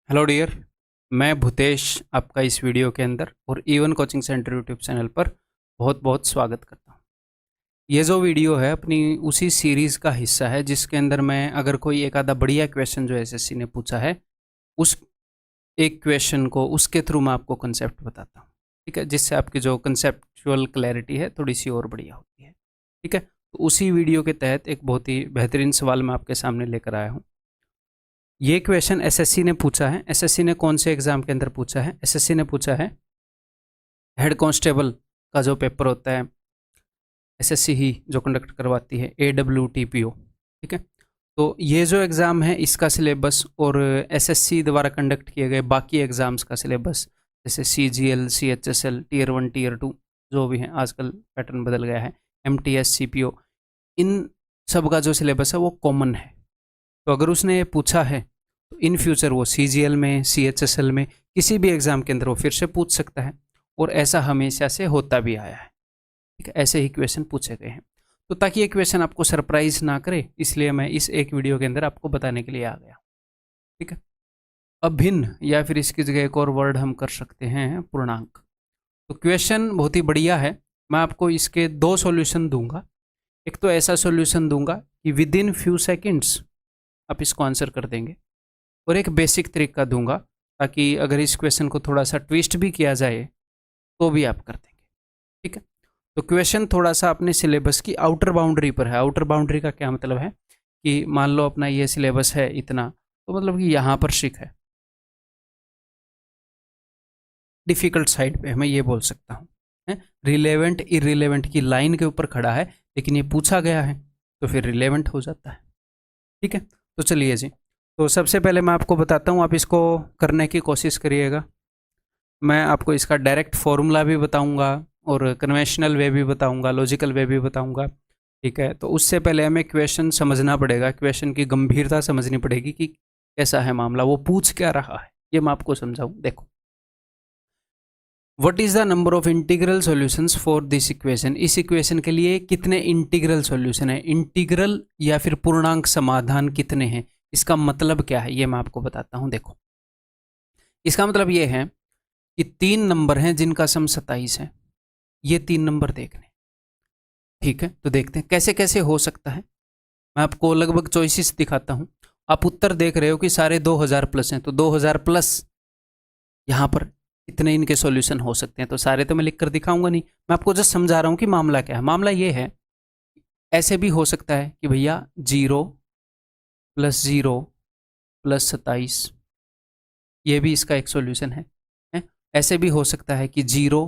Hello dear. मैं भूतेश आपका इस वीडियो के अंदर और even coaching centre YouTube channel पर बहुत बहुत स्वागत करता हूँ। ये जो वीडियो है अपनी उसी सीरीज़ का हिस्सा है जिसके अंदर मैं अगर कोई एक आधा बढ़िया क्वेश्चन जो एसएससी ने पूछा है उस एक क्वेश्चन को उसके थ्रू मैं आपको कंसेप्ट बताता हूँ। ठीक है, जिससे आपकी जो कंसेप्चुअल क्लैरिटी है थोड़ी सी और बढ़िया होती है। ठीक है, तो उसी वीडियो के तहत एक बहुत ही बेहतरीन सवाल मैं आपके सामने लेकर आया हूँ। ये क्वेश्चन एसएससी ने पूछा है। एसएससी ने कौन से एग्जाम के अंदर पूछा है? एसएससी ने पूछा है हेड कांस्टेबल का जो पेपर होता है, एसएससी ही जो कंडक्ट करवाती है, AWTPO। ठीक है, तो ये जो एग्ज़ाम है इसका सिलेबस और एसएससी द्वारा कंडक्ट किए गए बाकी एग्ज़ाम्स का सिलेबस, जैसे CGL, CHSL, Tier 1 Tier 2 जो भी हैं, आजकल पैटर्न बदल गया है, MTS, CPO, इन सब का जो सिलेबस है वो कॉमन है। तो अगर उसने पूछा है तो इन फ्यूचर वो CGL में, CHSL में, किसी भी एग्ज़ाम के अंदर वो फिर से पूछ सकता है और ऐसा हमेशा से होता भी आया है। ठीक है, ऐसे ही क्वेश्चन पूछे गए हैं। तो ताकि ये क्वेश्चन आपको सरप्राइज ना करे, इसलिए मैं इस एक वीडियो के अंदर आपको बताने के लिए आ गया। ठीक है, अभिन्न या फिर इसकी जगह एक और वर्ड हम कर सकते हैं पूर्णांक। तो क्वेश्चन बहुत ही बढ़िया है। मैं आपको इसके दो सॉल्यूशन दूंगा। एक तो ऐसा सॉल्यूशन दूंगा कि विद इन फ्यू सेकेंड्स आप इसको आंसर कर देंगे, और एक बेसिक तरीका दूंगा ताकि अगर इस क्वेश्चन को थोड़ा सा ट्विस्ट भी किया जाए तो भी आप कर देंगे। ठीक है, तो क्वेश्चन थोड़ा सा अपने सिलेबस की आउटर बाउंड्री पर है। आउटर बाउंड्री का क्या मतलब है कि मान लो अपना ये सिलेबस है इतना, तो मतलब कि यहाँ पर शिक है, डिफ़िकल्ट साइड पे मैं ये बोल सकता हूँ। रिलेवेंट इरिलेवेंट की लाइन के ऊपर खड़ा है, लेकिन ये पूछा गया है तो फिर रिलेवेंट हो जाता है। ठीक है, तो चलिए जी, तो सबसे पहले मैं आपको बताता हूँ, आप इसको करने की कोशिश करिएगा। मैं आपको इसका डायरेक्ट फॉर्मूला भी बताऊंगा और कन्वेंशनल वे भी बताऊंगा, लॉजिकल वे भी बताऊंगा। ठीक है, तो उससे पहले हमें क्वेश्चन समझना पड़ेगा, क्वेश्चन की गंभीरता समझनी पड़ेगी कि कैसा है मामला, वो पूछ क्या रहा है, ये मैं आपको समझाऊँ। देखो, what is the number of integral solutions for this equation. इस इक्वेशन के लिए कितने इंटीग्रल सॉल्यूशन है, इंटीग्रल या फिर पूर्णांक समाधान कितने हैं, इसका मतलब क्या है ये मैं आपको बताता हूँ। देखो, इसका मतलब ये है कि 3 नंबर हैं जिनका सम 27 है। ये 3 नंबर देखने। ठीक है, तो देखते हैं कैसे कैसे हो सकता है। मैं आपको लगभग चॉइसेस दिखाता हूँ। आप उत्तर देख रहे हो कि सारे 2000 प्लस हैं, तो 2000 प्लस यहाँ पर इतने इनके सॉल्यूशन हो सकते हैं। तो सारे तो मैं लिख कर दिखाऊंगा नहीं, मैं आपको जस्ट समझा रहा हूँ कि मामला क्या है। मामला ये है, ऐसे भी हो सकता है कि भैया 0 + 0 + 27, ये भी इसका एक सॉल्यूशन है। ऐसे भी हो सकता है कि 0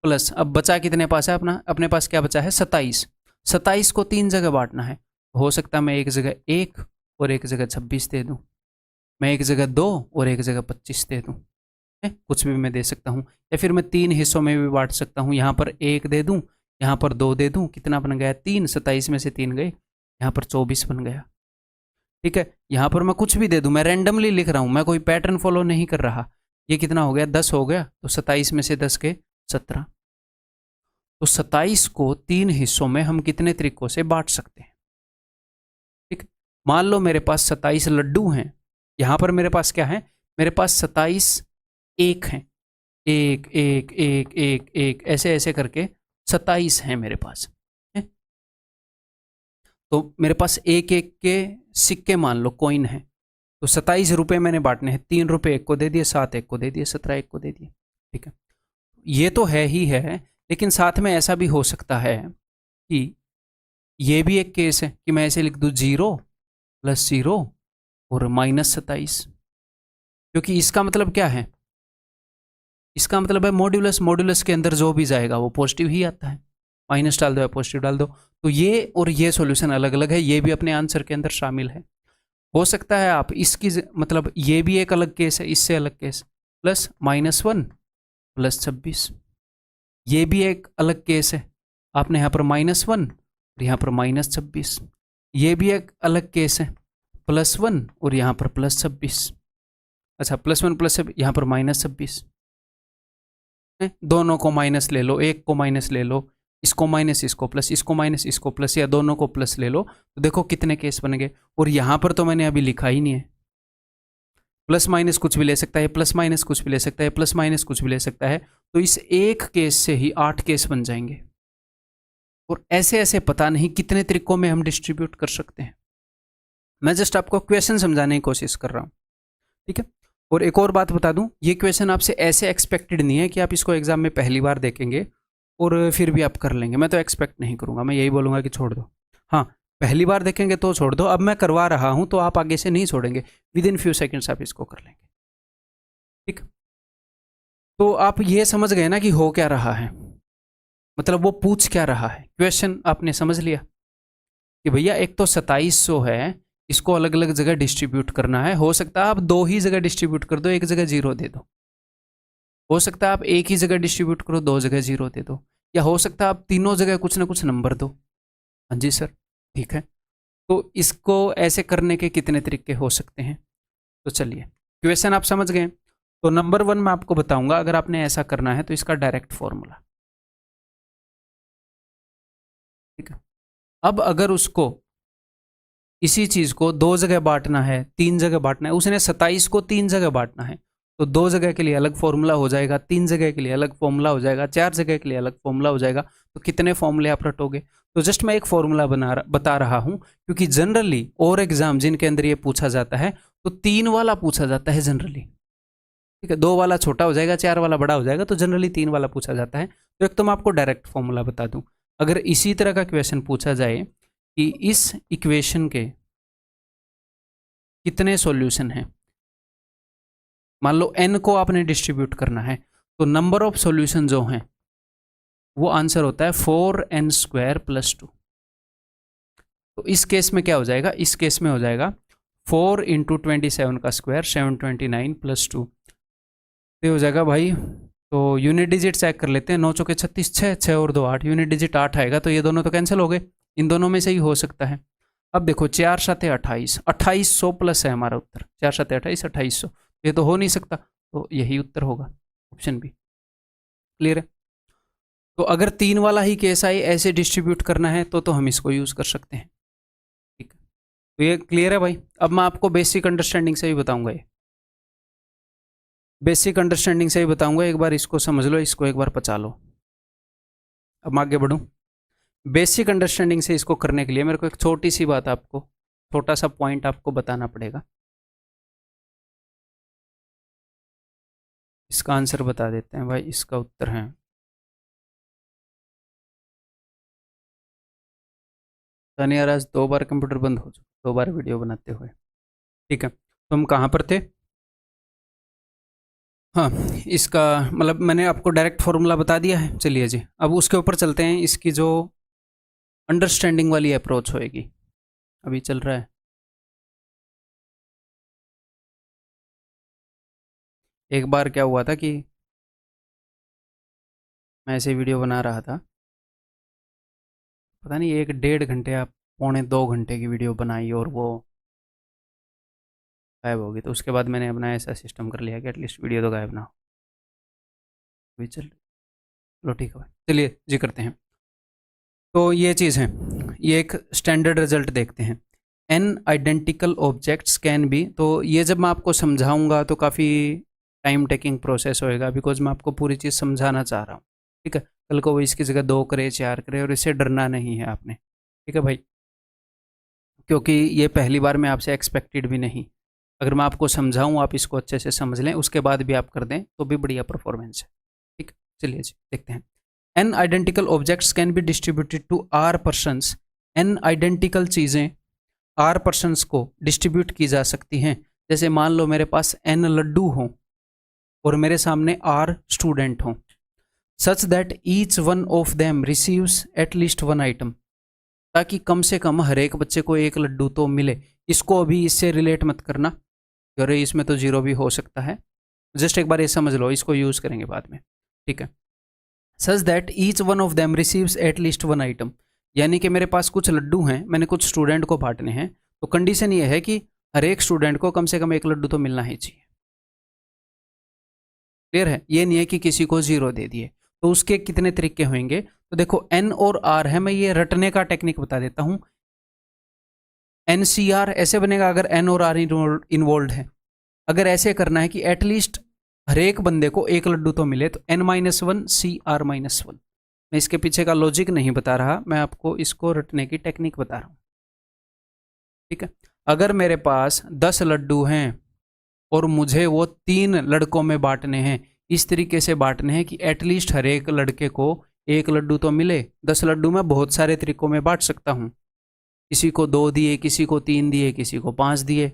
प्लस, अब बचा कितने पास है अपना, अपने पास क्या बचा है 27। 27 को 3 जगह बांटना है। हो सकता है मैं एक जगह 1 और एक जगह 26 दे दूं, मैं एक जगह 2 और एक जगह 25 दे दूं। कुछ भी मैं दे सकता हूँ, या फिर मैं 3 हिस्सों में भी बांट सकता हूँ। यहाँ पर 1 दे दूँ, यहाँ पर 2 दे दूँ, कितना बन गया 3, 27 में से 3 गए, यहाँ पर 24 बन गया। ठीक है, यहाँ पर मैं कुछ भी दे दूँ, मैं रैंडमली लिख रहा हूँ, मैं कोई पैटर्न फॉलो नहीं कर रहा। ये कितना हो गया 10 हो गया, तो 27 में से 10 के 17। तो 27 को 3 हिस्सों में हम कितने तरीकों से बांट सकते हैं। ठीक, मान लो मेरे पास 27 लड्डू हैं। यहाँ पर मेरे पास क्या है, मेरे पास 27 एक हैं, एक एक एक एक एक ऐसे ऐसे करके 27 हैं मेरे पास है? तो मेरे पास एक एक के सिक्के मान लो कॉइन है, तो 27 रुपये मैंने बांटने हैं। 3 रुपये एक को दे दिए, 7 एक को दे दिए, 17 एक को दे दिए। ठीक है, ये तो है ही है, लेकिन साथ में ऐसा भी हो सकता है कि ये भी एक केस है कि मैं ऐसे लिख दूं 0 + 0 और -27, क्योंकि इसका मतलब क्या है, इसका मतलब है मॉड्यूलस। मॉड्यूलस के अंदर जो भी जाएगा वो पॉजिटिव ही आता है, माइनस डाल दो या पॉजिटिव डाल दो। तो ये और ये सॉल्यूशन अलग अलग है, ये भी अपने आंसर के अंदर शामिल है। हो सकता है आप इसकी मतलब ये भी एक अलग केस है, इससे अलग केस, +-1 + 26, ये भी एक अलग केस है, आपने यहाँ पर -1 और यहाँ पर -26, ये भी एक अलग केस है, +1 और यहाँ पर +26। अच्छा, +1 + यहाँ पर -26, दोनों को माइनस ले लो, एक को माइनस ले लो, इसको माइनस इसको प्लस, इसको माइनस इसको प्लस, या दोनों को प्लस ले लो, तो देखो कितने केस बन गए। और यहाँ पर तो मैंने अभी लिखा ही नहीं है, प्लस माइनस कुछ भी ले सकता है, प्लस माइनस कुछ भी ले सकता है, प्लस माइनस कुछ भी ले सकता है। तो इस एक केस से ही 8 केस बन जाएंगे, और ऐसे ऐसे पता नहीं कितने तरीकों में हम डिस्ट्रीब्यूट कर सकते हैं। मैं जस्ट आपको क्वेश्चन समझाने की कोशिश कर रहा हूँ, ठीक है। और एक और बात बता दूं, ये क्वेश्चन आपसे ऐसे एक्सपेक्टेड नहीं है कि आप इसको एग्जाम में पहली बार देखेंगे और फिर भी आप कर लेंगे। मैं तो एक्सपेक्ट नहीं करूंगा, मैं यही बोलूंगा कि छोड़ दो। हाँ, पहली बार देखेंगे तो छोड़ दो, अब मैं करवा रहा हूं तो आप आगे से नहीं छोड़ेंगे, विद इन फ्यू सेकेंड्स आप इसको कर लेंगे, ठीक। तो आप ये समझ गए ना कि हो क्या रहा है, मतलब वो पूछ क्या रहा है। क्वेश्चन आपने समझ लिया कि भैया एक तो 2700 है, इसको अलग अलग जगह डिस्ट्रीब्यूट करना है। हो सकता है आप 2 ही जगह डिस्ट्रीब्यूट कर दो, एक जगह 0 दे दो। हो सकता है आप एक ही जगह डिस्ट्रीब्यूट करो, 2 जगह 0 दे दो। या हो सकता है आप तीनों जगह कुछ ना कुछ नंबर दो। हाँ जी सर, ठीक है। तो इसको ऐसे करने के कितने तरीके हो सकते हैं, तो चलिए क्वेश्चन आप समझ गए। तो नंबर 1 मैं आपको बताऊंगा, अगर आपने ऐसा करना है तो इसका डायरेक्ट फॉर्मूला, ठीक है। अब अगर उसको इसी चीज को 2 जगह बांटना है, 3 जगह बांटना है, उसने 27 को 3 जगह बांटना है, तो 2 जगह के लिए अलग फॉर्मूला हो जाएगा, 3 जगह के लिए अलग फॉर्मूला हो जाएगा, 4 जगह के लिए अलग फॉर्मूला हो जाएगा। तो कितने फॉर्मूले आप रटोगे? तो जस्ट मैं एक फॉर्मूला बता रहा हूं, क्योंकि जनरली और एग्जाम जिनके अंदर ये पूछा जाता है तो 3 वाला पूछा जाता है जनरली, ठीक है। 2 वाला छोटा हो जाएगा, 4 वाला बड़ा हो जाएगा, तो जनरली 3 वाला पूछा जाता है। तो एक तो मैं आपको डायरेक्ट फॉर्मूला बता दूं, अगर इसी तरह का क्वेश्चन पूछा जाए कि इस इक्वेशन के कितने सॉल्यूशन हैं, मान लो n को आपने डिस्ट्रीब्यूट करना है, तो नंबर ऑफ सॉल्यूशन जो हैं वो आंसर होता है 4n² + 2। तो इस केस में क्या हो जाएगा, इस केस में हो जाएगा 4 × 27 का स्क्वायर 729 + 2। तो हो जाएगा भाई, तो यूनिट डिजिट चेक कर लेते हैं। 9 चौके 36, 6 और 2 8, यूनिट डिजिट 8 आएगा, तो ये दोनों तो कैंसिल हो गए, इन दोनों में से ही हो सकता है। अब देखो 4 × 7 = 28, 2800 प्लस है हमारा उत्तर, 4 × 7 = 28, 2800, ये तो हो नहीं सकता, तो यही उत्तर होगा, ऑप्शन बी। क्लियर है? तो अगर 3 वाला ही केस आए, ऐसे डिस्ट्रीब्यूट करना है तो हम इसको यूज कर सकते हैं, ठीक है। तो ये क्लियर है भाई। अब मैं आपको बेसिक अंडरस्टैंडिंग से ही बताऊंगा, ये बेसिक अंडरस्टैंडिंग से ही बताऊंगा, एक बार इसको समझ लो, इसको एक बार पचा लो। अब मैं आगे बढ़ूं, बेसिक अंडरस्टैंडिंग से इसको करने के लिए मेरे को एक छोटी सी बात, आपको छोटा सा पॉइंट आपको बताना पड़ेगा। इसका आंसर बता देते हैं भाई, इसका उत्तर है यार, आज 2 बार कंप्यूटर बंद हो चुका, 2 बार वीडियो बनाते हुए, ठीक है। तो हम कहाँ पर थे? हाँ, इसका मतलब मैंने आपको डायरेक्ट फॉर्मूला बता दिया है। चलिए जी, अब उसके ऊपर चलते हैं, इसकी जो अंडरस्टैंडिंग वाली अप्रोच होएगी, अभी चल रहा है। एक बार क्या हुआ था कि मैं ऐसे वीडियो बना रहा था, पता नहीं 1-1.5 घंटे या 1.25 घंटे की वीडियो बनाई और वो गायब होगी। तो उसके बाद मैंने अपना ऐसा सिस्टम कर लिया कि एटलीस्ट वीडियो तो गायब ना हो। अभी चलो ठीक है, चलिए जी करते हैं। तो ये चीज़ है, ये एक स्टैंडर्ड रिजल्ट देखते हैं। N identical objects can be, तो ये जब मैं आपको समझाऊंगा तो काफ़ी टाइम टेकिंग प्रोसेस होएगा, बिकॉज मैं आपको पूरी चीज़ समझाना चाह रहा हूँ, ठीक है। कल को वो इसकी जगह 2 करे 4 करे, और इससे डरना नहीं है आपने, ठीक है भाई, क्योंकि ये पहली बार मैं आपसे एक्सपेक्टेड भी नहीं। अगर मैं आपको समझाऊँ, आप इसको अच्छे से समझ लें, उसके बाद भी आप कर दें तो भी बढ़िया परफॉर्मेंस है, ठीक। चलिए जी देखते हैं। N identical objects can be distributed to R persons, N identical चीज़ें आर पर्सन्स को डिस्ट्रीब्यूट की जा सकती हैं। जैसे मान लो मेरे पास एन लड्डू हों और मेरे सामने आर स्टूडेंट हों, such that each one of them receives at least 1 item, ताकि कम से कम हर एक बच्चे को एक लड्डू तो मिले। इसको अभी इससे रिलेट मत करना, अरे इसमें तो 0 भी हो सकता है, जस्ट एक बार ये समझ लो, इसको यूज करेंगे बाद में, ठीक है। Such that each one of them receives at least 1 item, यानी कि मेरे पास कुछ लड्डू हैं, मैंने कुछ स्टूडेंट को बांटने हैं, तो कंडीशन ये है कि हर एक स्टूडेंट को कम से कम एक लड्डू तो मिलना ही चाहिए। क्लियर है? ये नहीं है कि किसी को 0 दे दिए। तो उसके कितने तरीके होंगे, तो देखो एन और आर है, मैं ये रटने का टेक्निक बता देता हूं। NCR ऐसे बनेगा अगर एन और आर इन्वॉल्व है। अगर ऐसे करना है कि एटलीस्ट हर एक बंदे को एक लड्डू तो मिले, तो n-1 CR-1। मैं इसके पीछे का लॉजिक नहीं बता रहा, मैं आपको इसको रटने की टेक्निक बता रहा हूँ, ठीक है। अगर मेरे पास 10 लड्डू हैं और मुझे वो 3 लड़कों में बांटने हैं, इस तरीके से बांटने हैं कि एटलीस्ट हर एक लड़के को एक लड्डू तो मिले। 10 लड्डू मैं बहुत सारे तरीकों में बांट सकता हूँ, किसी को 2 दिए, किसी को 3 दिए, किसी को 5 दिए।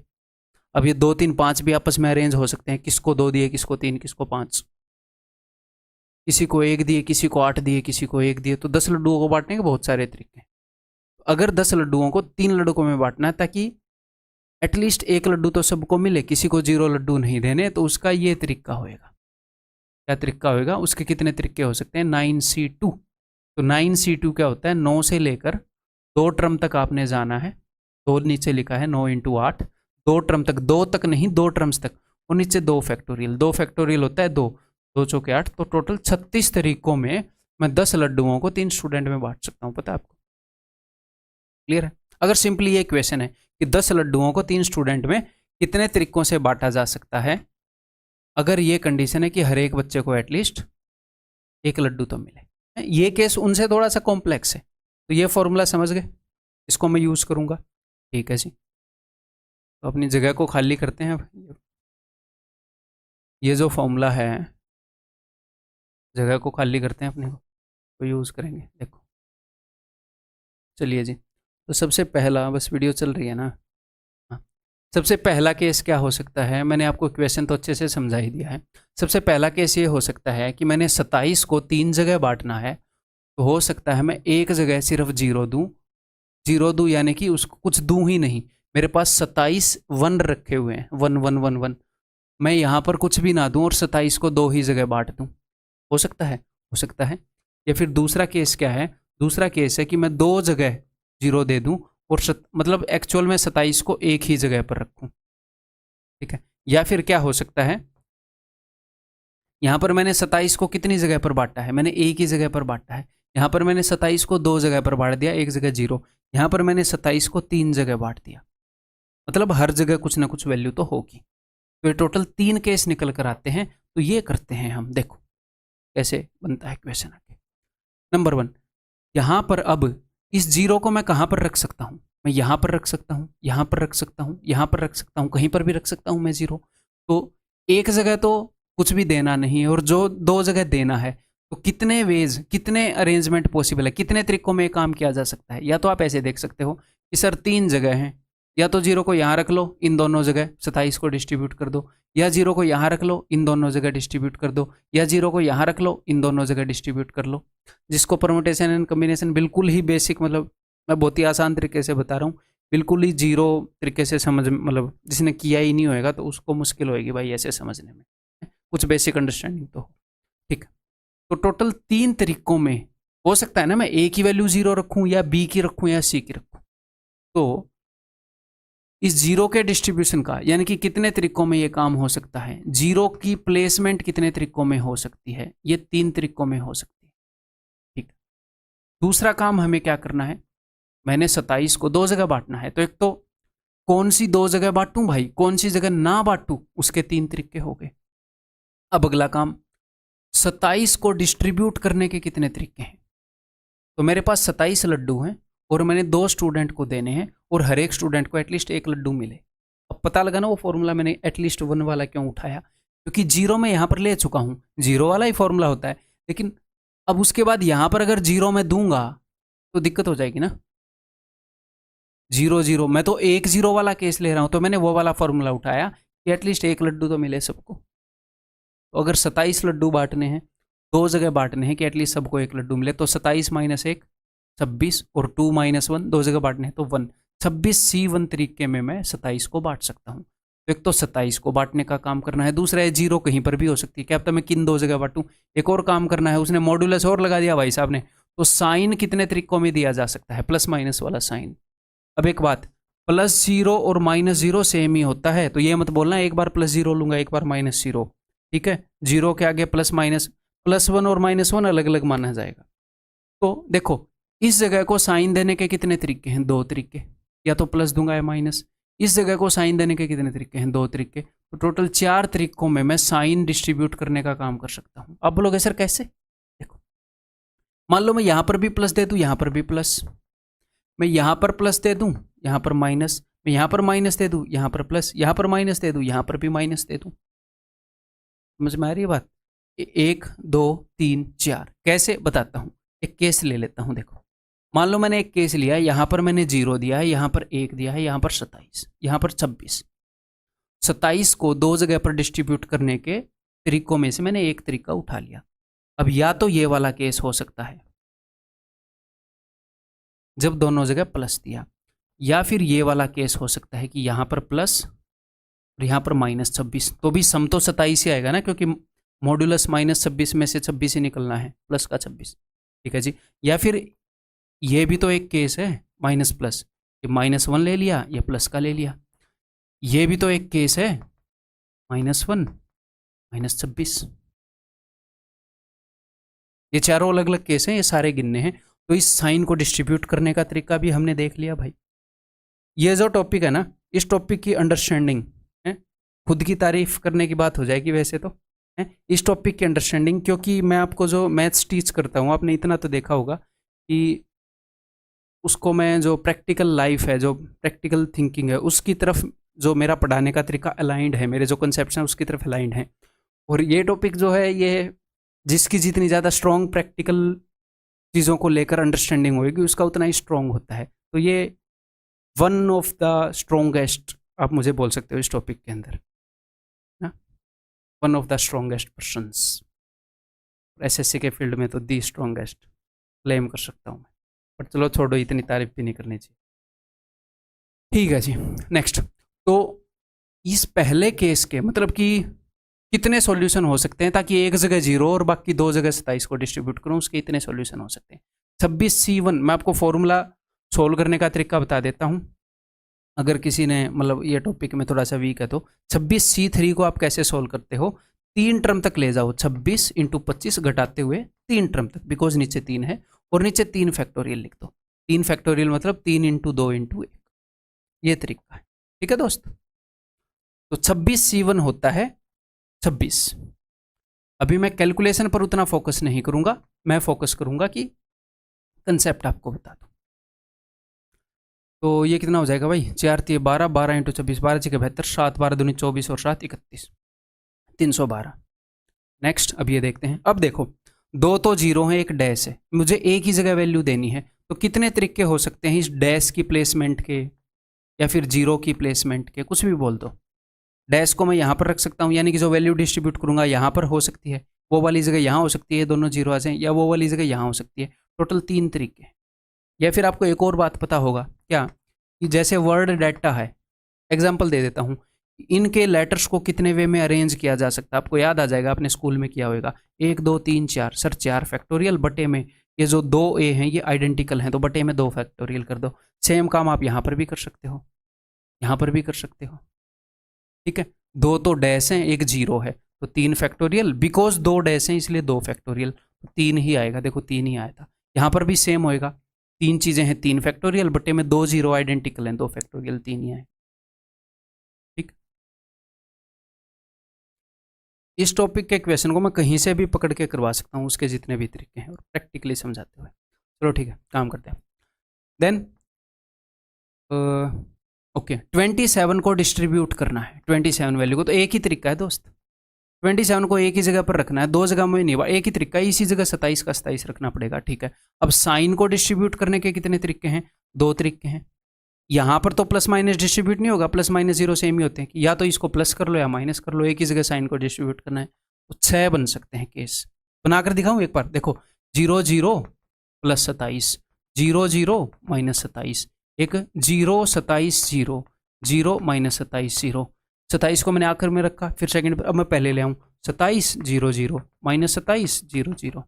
अब ये 2, 3, 5 भी आपस में अरेंज हो सकते हैं, किसको 2 दिए, किसको 3, किसको 5, किसी को 1 दिए, किसी को 8 दिए, किसी को 1 दिए। तो 10 लड्डुओं को बांटने के बहुत सारे तरीके हैं। अगर 10 लड्डुओं को 3 लड़कों में बांटना है ताकि एटलीस्ट एक लड्डू तो सबको मिले, किसी को 0 लड्डू नहीं देने, तो उसका ये तरीका होएगा। क्या तरीका होएगा? उसके कितने तरीके हो सकते हैं? 9C2। तो 9C2 क्या होता है? 9 से लेकर 2 टर्म तक आपने जाना है। 2 नीचे लिखा है, 9 × 8, 2 टर्म तक, 2 तक नहीं, 2 टर्म्स तक, और नीचे 2 फैक्टोरियल। 2 फैक्टोरियल होता है 2, 2 चौके 8, तो टोटल 36 तरीकों में मैं 10 लड्डुओं को 3 स्टूडेंट में बांट सकता हूँ। पता है आपको? क्लियर है? अगर सिंपली ये क्वेश्चन है कि 10 लड्डुओं को 3 स्टूडेंट में कितने तरीकों से बांटा जा सकता है, अगर ये कंडीशन है कि हर एक बच्चे को एटलीस्ट एक लड्डू तो मिले। ये केस उनसे थोड़ा सा कॉम्प्लेक्स है, तो ये फॉर्मूला समझ गए, इसको मैं यूज़ करूँगा। ठीक है जी, तो अपनी जगह को खाली करते हैं। ये जो फॉर्मूला है, जगह को खाली करते हैं अपने को, तो यूज़ करेंगे। देखो, चलिए जी, तो सबसे पहला, बस वीडियो चल रही है ना? हाँ, सबसे पहला केस क्या हो सकता है? मैंने आपको क्वेश्चन तो अच्छे से समझा ही दिया है। सबसे पहला केस ये हो सकता है कि मैंने 27 को 3 जगह बांटना है, तो हो सकता है मैं एक जगह सिर्फ 0 दूँ। 0 दूँ यानी कि उसको कुछ दूँ ही नहीं। मेरे पास 27 1 रखे हुए हैं, 1 1 1 1, मैं यहाँ पर कुछ भी ना दूँ और 27 को 2 ही जगह बांट दूँ। हो सकता है? हो सकता है। या फिर दूसरा केस क्या है? दूसरा केस है कि मैं 2 जगह 0 दे दूँ और मतलब एक्चुअल में 27 को एक ही जगह पर रखूँ। ठीक है। या फिर क्या हो सकता है, यहाँ पर मैंने 27 को कितनी जगह पर बांटा है? मैंने एक ही जगह पर बांटा है। यहाँ पर मैंने 27 को 2 जगह पर बांट दिया, एक जगह 0। यहाँ पर मैंने 27 को 3 जगह बांट दिया, मतलब हर जगह कुछ ना कुछ वैल्यू तो होगी। तो ये टोटल 3 केस निकल कर आते हैं। तो ये करते हैं हम, देखो कैसे बनता है क्वेश्चन आगे। नंबर 1, यहाँ पर अब इस 0 को मैं कहाँ पर रख सकता हूँ? मैं यहाँ पर रख सकता हूँ, यहाँ पर रख सकता हूँ, यहाँ पर रख सकता हूँ, कहीं पर भी रख सकता हूँ मैं 0। तो एक जगह तो कुछ भी देना नहीं है, और जो 2 जगह देना है, तो कितने वेज, कितने अरेंजमेंट पॉसिबल है, कितने तरीकों में काम किया जा सकता है? या तो आप ऐसे देख सकते हो कि सर 3 जगह हैं, या तो 0 को यहाँ रख लो, इन दोनों जगह 27 को डिस्ट्रीब्यूट कर दो, या 0 को यहाँ रख लो, इन दोनों जगह डिस्ट्रीब्यूट कर दो, या 0 को यहाँ रख लो, इन दोनों जगह डिस्ट्रीब्यूट कर लो। जिसको परमुटेशन एंड कम्बिनेशन बिल्कुल ही बेसिक, मतलब मैं बहुत ही आसान तरीके से बता रहा हूँ, बिल्कुल ही 0 तरीके से समझ, मतलब जिसने किया ही नहीं होएगा तो उसको मुश्किल होएगी भाई ऐसे समझने में, कुछ बेसिक अंडरस्टैंडिंग तो हो। ठीक, तो टोटल 3 तरीकों में हो सकता है ना, मैं ए की वैल्यू 0 रखूँ, या बी की रखूँ, या सी की रखूँ। तो इस 0 के डिस्ट्रीब्यूशन का, यानी कि कितने तरीकों में ये काम हो सकता है, 0 की प्लेसमेंट कितने तरीकों में हो सकती है, ये 3 तरीकों में हो सकती है। ठीक, दूसरा काम हमें क्या करना है, मैंने 27 को 2 जगह बांटना है, तो एक तो कौन सी 2 जगह बांटूं भाई, कौन सी जगह ना बांटूं, उसके 3 तरीके हो गए। अब अगला काम, 27 को डिस्ट्रीब्यूट करने के कितने तरीके हैं? तो मेरे पास 27 लड्डू हैं और मैंने 2 स्टूडेंट को देने हैं, और हर एक स्टूडेंट को एटलीस्ट एक लड्डू मिले। अब पता लगा ना वो फॉर्मूला मैंने एटलीस्ट 1 वाला क्यों उठाया, क्योंकि 0 मैं यहाँ पर ले चुका हूँ, 0 वाला ही फॉर्मूला होता है। लेकिन अब उसके बाद यहाँ पर अगर 0 मैं दूंगा तो दिक्कत हो जाएगी ना, 0 0, मैं तो 1 0 वाला केस ले रहा हूँ, तो मैंने वो वाला फॉर्मूला उठाया कि एटलीस्ट एक लड्डू तो मिले सबको। तो अगर 27 लड्डू बांटने हैं, 2 जगह बांटने हैं कि एटलीस्ट सबको एक लड्डू मिले, तो 27 - 1 26, और 2 - 1 2 जगह बांटने हैं तो 1, 26 C1 तरीके में मैं 27 को बांट सकता हूँ। तो एक तो 27 को बांटने का काम करना है, दूसरा है 0 कहीं पर भी हो सकती है, क्या पता मैं किन 2 जगह बांटूं। एक और काम करना है, उसने मॉड्यूलस और लगा दिया भाई साहब ने, तो साइन कितने तरीकों में दिया जा सकता है, प्लस माइनस वाला साइन। अब एक बात, +0 और -0 सेम ही होता है, तो ये मत बोलना एक बार +0 लूंगा एक बार -0। ठीक है, 0 के आगे प्लस माइनस, +1 और -1 अलग अलग माना जाएगा। तो देखो, इस जगह को साइन देने के कितने तरीके हैं, 2 तरीके, या तो प्लस दूंगा या माइनस। इस जगह को साइन देने के कितने तरीके हैं, 2 तरीके। तो टोटल 4 तरीकों में मैं साइन डिस्ट्रीब्यूट करने का काम कर सकता हूँ। अब बोलोगे सर कैसे? देखो, मान लो मैं यहाँ पर भी प्लस दे दूँ, यहाँ पर भी प्लस, मैं यहाँ पर प्लस दे दूँ, यहाँ पर माइनस, मैं यहाँ पर माइनस दे दूँ, यहाँ पर प्लस, यहाँ पर माइनस दे दूँ, यहाँ पर भी माइनस दे दूँ। समझ में आ रही है बात? 1 2 3 4 कैसे बताता हूँ। एक केस ले लेता हूँ। देखो, मान लो मैंने एक केस लिया है, यहाँ पर मैंने 0 दिया है, यहाँ पर 1 दिया है, यहाँ पर 27, यहाँ पर 26। 27 को 2 जगह पर डिस्ट्रीब्यूट करने के तरीकों में से मैंने एक तरीका उठा लिया। अब या तो ये वाला केस हो सकता है जब दोनों जगह प्लस दिया, या फिर ये वाला केस हो सकता है कि यहाँ पर प्लस और यहाँ पर -26, तो भी सम तो 27 ही आएगा ना, क्योंकि मॉड्यूलस -26 में से 26 ही निकलना है, प्लस का 26। ठीक है जी। या फिर ये भी तो एक केस है माइनस प्लस, ये -1 ले लिया या प्लस का ले लिया। ये भी तो एक केस है -1 -26। ये चारों अलग अलग केस हैं, ये सारे गिनने हैं। तो इस साइन को डिस्ट्रीब्यूट करने का तरीका भी हमने देख लिया भाई। ये जो टॉपिक है ना, इस टॉपिक की अंडरस्टैंडिंग है, खुद की तारीफ करने की बात हो जाएगी वैसे तो है, इस टॉपिक की अंडरस्टैंडिंग, क्योंकि मैं आपको जो मैथ्स टीच करता हूँ, आपने इतना तो देखा होगा कि उसको मैं जो प्रैक्टिकल लाइफ है, जो प्रैक्टिकल थिंकिंग है, उसकी तरफ जो मेरा पढ़ाने का तरीका अलाइंड है, मेरे जो कंसेप्शन है उसकी तरफ अलाइंड है। और ये टॉपिक जो है, ये जिसकी जितनी ज़्यादा स्ट्रॉन्ग प्रैक्टिकल चीज़ों को लेकर अंडरस्टैंडिंग होगी, उसका उतना ही स्ट्रॉन्ग होता है। तो ये वन ऑफ द स्ट्रॉन्गेस्ट आप मुझे बोल सकते हो इस टॉपिक के अंदर ना, one of the strongest persons. SSC के फील्ड में तो दी स्ट्रॉन्गेस्ट क्लेम कर सकता हूँ मैं, पर चलो छोड़ो, इतनी तारीफ भी नहीं करनी चाहिए। ठीक है जी, नेक्स्ट। तो इस पहले केस के मतलब कि कितने सॉल्यूशन हो सकते हैं, ताकि एक जगह 0 और बाकी 2 जगह 27 को डिस्ट्रीब्यूट करूं, उसके इतने सॉल्यूशन हो सकते हैं। 26C1 मैं आपको फॉर्मूला सोल्व करने का तरीका बता देता हूं, अगर किसी ने मतलब ये टॉपिक में थोड़ा सा वीक है तो। 26C3 को आप कैसे सोल्व करते हो, 3 टर्म तक ले जाओ, 26 × 25 घटाते हुए 3 टर्म तक, बिकॉज नीचे 3 है, और नीचे 3 फैक्टोरियल लिख दो। 3 फैक्टोरियल मतलब 3 × 2 × 1, ये तरीका है। ठीक है दोस्त, तो 26C1 होता है 26। अभी मैं कैलकुलेशन पर उतना फोकस नहीं करूंगा, मैं फोकस करूंगा कि कंसेप्ट आपको बता दूं। तो ये कितना हो जाएगा भाई, 4 × 12, 12 × 24, 12 × 72, 7 12 दूनी 24 और 7 31, 312। नेक्स्ट, अब ये देखते हैं। अब देखो, 2 तो 0 है, एक डैश है, मुझे एक ही जगह वैल्यू देनी है, तो कितने तरीके हो सकते हैं इस डैश की प्लेसमेंट के, या फिर 0 की प्लेसमेंट के, कुछ भी बोल दो। डैश को मैं यहाँ पर रख सकता हूँ, यानी कि जो वैल्यू डिस्ट्रीब्यूट करूँगा यहाँ पर हो सकती है, वो वाली जगह यहाँ हो सकती है, दोनों 0 आ जाएं, या वो वाली जगह यहाँ हो सकती है। टोटल 3 तरीके। या फिर आपको एक और बात पता होगा क्या, कि जैसे वर्ड डाटा है, एग्जाम्पल दे देता हूँ, इनके लेटर्स को कितने वे में अरेंज किया जा सकता है, आपको याद आ जाएगा, आपने स्कूल में किया होगा। 1 2 3 4, सर 4 फैक्टोरियल, बटे में ये जो 2 ए हैं ये आइडेंटिकल हैं, तो बटे में 2 फैक्टोरियल कर दो। सेम काम आप यहाँ पर भी कर सकते हो, यहाँ पर भी कर सकते हो। ठीक है, 2 तो डैश हैं, एक 0 है, तो 3 फैक्टोरियल, बिकॉज 2 डैश हैं इसलिए 2 फैक्टोरियल, तो 3 ही आएगा। देखो 3 ही आया था। यहाँ पर भी सेम होएगा, 3 चीज़ें हैं, 3 फैक्टोरियल, बटे में 2 0 आइडेंटिकल हैं, 2 फैक्टोरियल, 3 ही आए। ठीक, इस टॉपिक के क्वेश्चन को मैं कहीं से भी पकड़ के करवा सकता हूँ, उसके जितने भी तरीके हैं, और प्रैक्टिकली समझाते हुए। चलो ठीक है, काम करते हैं। देन ओके, 27 को डिस्ट्रीब्यूट करना है, 27 वैल्यू को, तो एक ही तरीका है दोस्त। 27 को एक ही जगह पर रखना है, 2 जगह में नहीं, एक ही तरीका है, इसी जगह 27 का 27 रखना पड़ेगा। ठीक है, अब साइन को डिस्ट्रीब्यूट करने के कितने तरीके हैं, 2 तरीके हैं। यहाँ पर तो प्लस माइनस डिस्ट्रीब्यूट नहीं होगा, प्लस माइनस 0 सेम ही होते हैं, या तो इसको प्लस कर लो या माइनस कर लो, एक ही जगह साइन को डिस्ट्रीब्यूट करना है। तो 6 बन सकते हैं केस। बनाकर दिखाऊँ एक बार, देखो 0 0 + 27, 0 0 - 27, एक 0 27 0 0 - 27 0, 27 को मैंने आखिर में रखा, फिर सेकंड पर, अब मैं पहले ले आऊँ 27 0 0 - 27 0 0।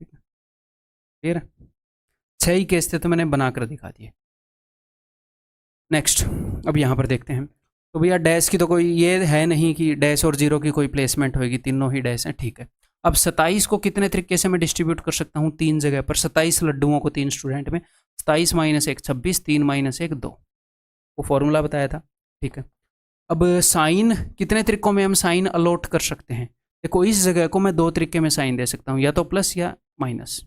क्लियर है, 6 ही केस थे तो मैंने बनाकर दिखा दिए। नेक्स्ट, अब यहाँ पर देखते हैं। तो भैया डैश की तो कोई ये है नहीं कि डैश और 0 की कोई प्लेसमेंट होगी, तीनों ही डैश हैं। ठीक है, अब 27 को कितने तरीके से मैं डिस्ट्रीब्यूट कर सकता हूँ, 3 जगह पर। 27 लड्डुओं को 3 स्टूडेंट में, 27 - 1 26, 3 - 1 2, वो फॉर्मूला बताया था। ठीक है, अब साइन कितने तरीकों में हम साइन अलॉट कर सकते हैं? देखो इस जगह को मैं 2 तरीके में साइन दे सकता हूँ, या तो प्लस या माइनस।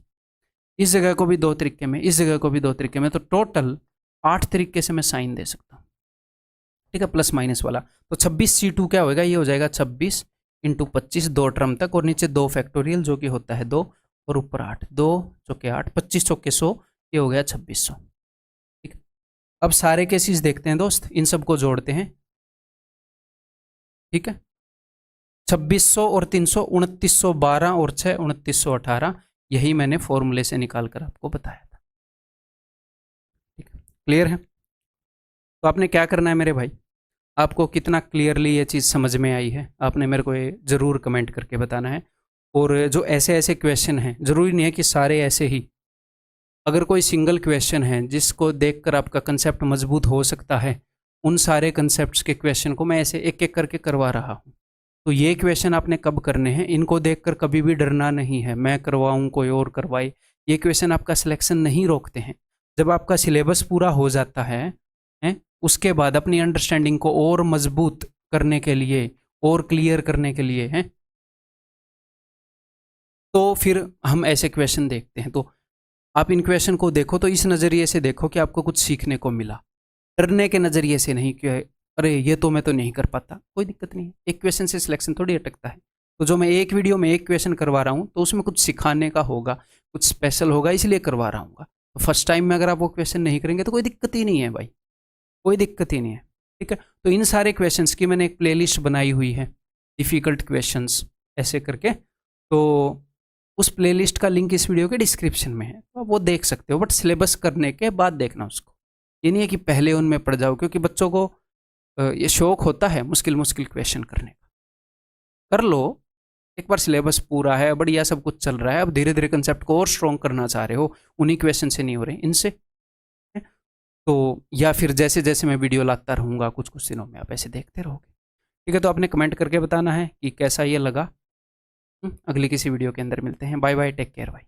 इस जगह को भी 2 तरीके में, इस जगह को भी 2 तरीके में, तो टोटल 8 तरीके से मैं साइन दे सकता हूँ। ठीक है, प्लस माइनस वाला। तो 26C2 क्या होगा? ये हो जाएगा 26 × 25, 2 टर्म तक, और नीचे 2 फैक्टोरियल जो कि होता है 2, और ऊपर 8, 2 चौके 8, 25 चौके 100, ये हो गया 2600। ठीक है, अब सारे केसेस देखते हैं दोस्त, इन सबको जोड़ते हैं। ठीक है, 2600 और 300 2912 और 6 2918, यही मैंने फॉर्मूले से निकाल कर आपको बताया था। ठीक है, क्लियर है? तो आपने क्या करना है मेरे भाई, आपको कितना क्लियरली ये चीज़ समझ में आई है, आपने मेरे को ये ज़रूर कमेंट करके बताना है। और जो ऐसे ऐसे क्वेश्चन हैं, ज़रूरी नहीं है कि सारे ऐसे ही, अगर कोई सिंगल क्वेश्चन है जिसको देखकर आपका कंसेप्ट मजबूत हो सकता है, उन सारे कंसेप्ट्स के क्वेश्चन को मैं ऐसे एक एक करके करवा रहा हूँ। तो ये क्वेश्चन आपने कब करने हैं, इनको देखकर कभी भी डरना नहीं है, मैं करवाऊँ कोई और करवाए, ये क्वेश्चन आपका सिलेक्शन नहीं रोकते हैं। जब आपका सिलेबस पूरा हो जाता है, उसके बाद अपनी अंडरस्टैंडिंग को और मजबूत करने के लिए और क्लियर करने के लिए हैं, तो फिर हम ऐसे क्वेश्चन देखते हैं। तो आप इन क्वेश्चन को देखो तो इस नज़रिए से देखो कि आपको कुछ सीखने को मिला, डरने के नज़रिए से नहीं कि अरे ये तो मैं तो नहीं कर पाता। कोई दिक्कत नहीं है, एक क्वेश्चन से सिलेक्शन थोड़ी अटकता है। तो जो मैं एक वीडियो में एक क्वेश्चन करवा रहा हूँ, तो उसमें कुछ सिखाने का होगा, कुछ स्पेशल होगा, इसलिए करवा रहा हूँ। तो फर्स्ट टाइम में अगर आप वो क्वेश्चन नहीं करेंगे तो कोई दिक्कत ही नहीं है भाई, कोई दिक्कत ही नहीं है। ठीक है, तो इन सारे क्वेश्चंस की मैंने एक प्लेलिस्ट बनाई हुई है, डिफ़िकल्ट क्वेश्चंस ऐसे करके। तो उस प्लेलिस्ट का लिंक इस वीडियो के डिस्क्रिप्शन में है, तो आप वो देख सकते हो, बट सिलेबस करने के बाद देखना उसको। ये नहीं है कि पहले उनमें पढ़ जाओ, क्योंकि बच्चों को ये शौक होता है मुश्किल मुश्किल क्वेश्चन करने का। कर लो, एक बार सिलेबस पूरा है, बढ़िया सब कुछ चल रहा है, अब धीरे धीरे कंसेप्ट को और स्ट्रॉन्ग करना चाह रहे हो, उन्हीं क्वेश्चन से नहीं हो रहे, इनसे। तो या फिर जैसे जैसे मैं वीडियो लाता रहूँगा, कुछ कुछ दिनों में आप ऐसे देखते रहोगे। ठीक है, तो आपने कमेंट करके बताना है कि कैसा ये लगा। अगली किसी वीडियो के अंदर मिलते हैं। बाय बाय, टेक केयर भाई।